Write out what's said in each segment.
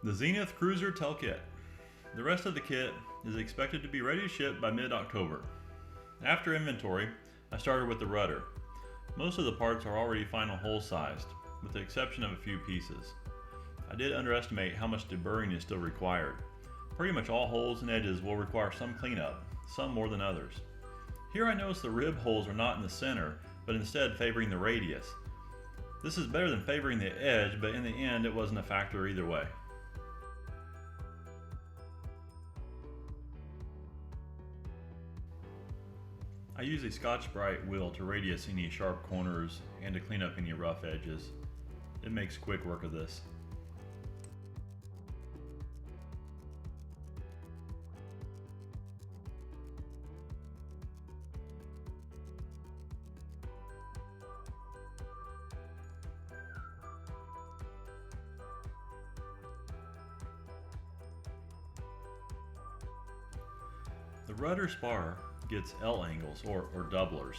The Zenith Cruzer tail kit. The rest of the kit is expected to be ready to ship by mid-October. After inventory, I started with the rudder. Most of the parts are already final hole sized, with the exception of a few pieces. I did underestimate how much deburring is still required. Pretty much all holes and edges will require some cleanup, some more than others. Here I notice the rib holes are not in the center, but instead favoring the radius. This is better than favoring the edge, but in the end it wasn't a factor either way. I use a Scotch-Brite wheel to radius any sharp corners and to clean up any rough edges. It makes quick work of this. The rudder spar gets L angles or doublers.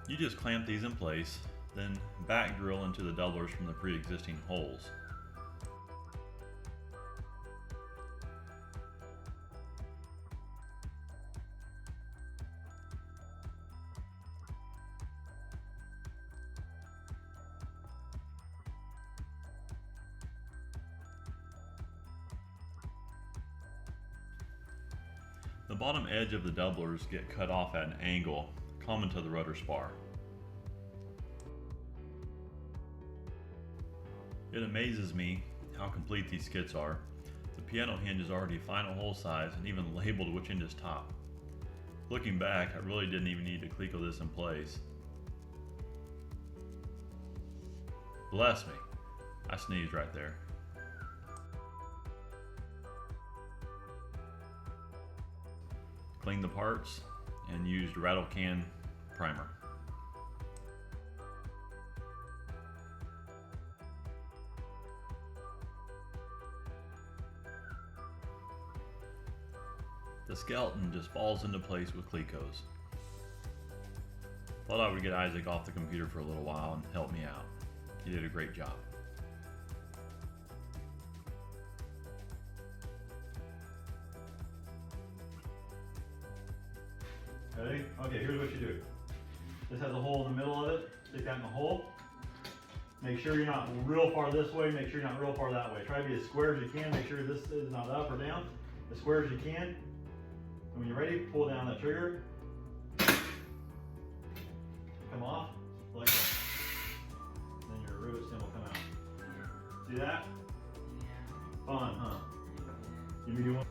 You just clamp these in place, then back drill into the doublers from the pre-existing holes. The bottom edge of the doublers get cut off at an angle common to the rudder spar. It amazes me how complete these kits are. The piano hinge is already final hole size and even labeled which end is top. Looking back, I really didn't even need to cleco this in place. Bless me, I sneezed right there. Cleaned the parts and used rattle can primer. The skeleton just falls into place with clecos. Thought I would get Isaac off the computer for a little while and help me out. He did a great job. Ready? Okay, here's what you do. This has a hole in the middle of it. Stick that in the hole. Make sure you're not real far this way. Make sure you're not real far that way. Try to be as square as you can. Make sure this is not up or down. As square as you can. And when you're ready, pull down that trigger. Come off like that. Then your rivet stem will come out. See that? Yeah. Fun, huh? Give me one.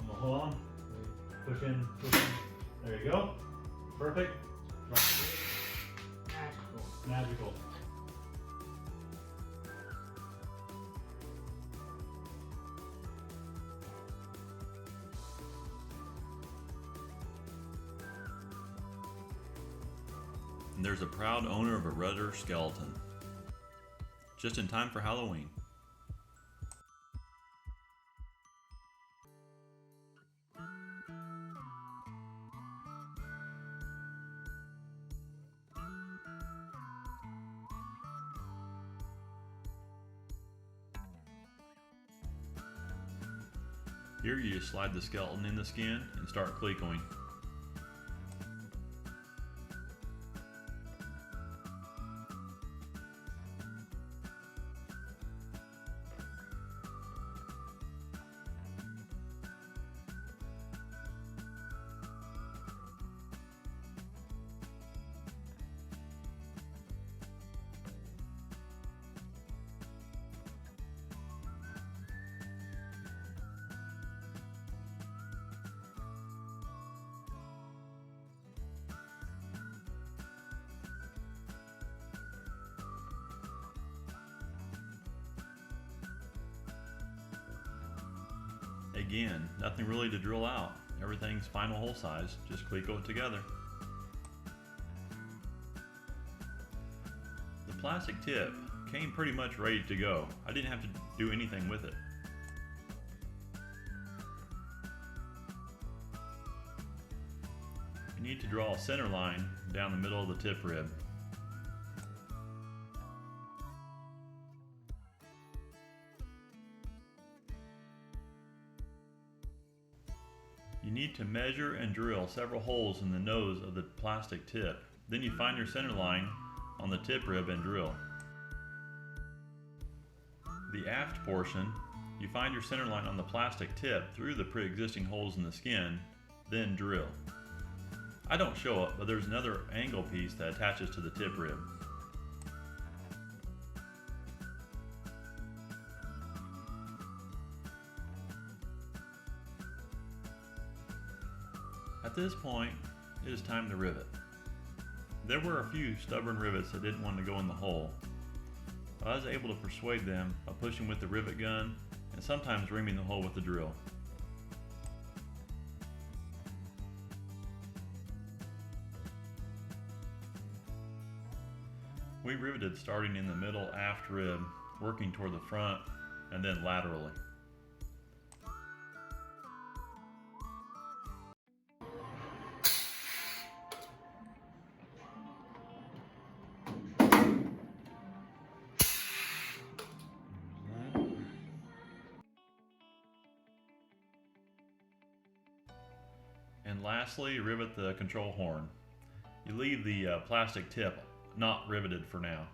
Hold on. Push in, push in. There you go. Perfect. Magical. Magical. And there's a proud owner of a rudder skeleton. Just in time for Halloween. Here you just slide the skeleton in the skin and start clecoing. Again, nothing really to drill out. Everything's final hole size, just cleco it together. The plastic tip came pretty much ready to go. I didn't have to do anything with it. You need to draw a center line down the middle of the tip rib. You need to measure and drill several holes in the nose of the plastic tip. Then you find your center line on the tip rib and drill. The aft portion, you find your center line on the plastic tip through the pre-existing holes in the skin, then drill. I don't show it, but there's another angle piece that attaches to the tip rib. At this point, it is time to rivet. There were a few stubborn rivets that didn't want to go in the hole, but I was able to persuade them by pushing with the rivet gun and sometimes reaming the hole with the drill. We riveted starting in the middle aft rib, working toward the front and then laterally. And lastly, rivet the control horn. You leave the plastic tip not riveted for now.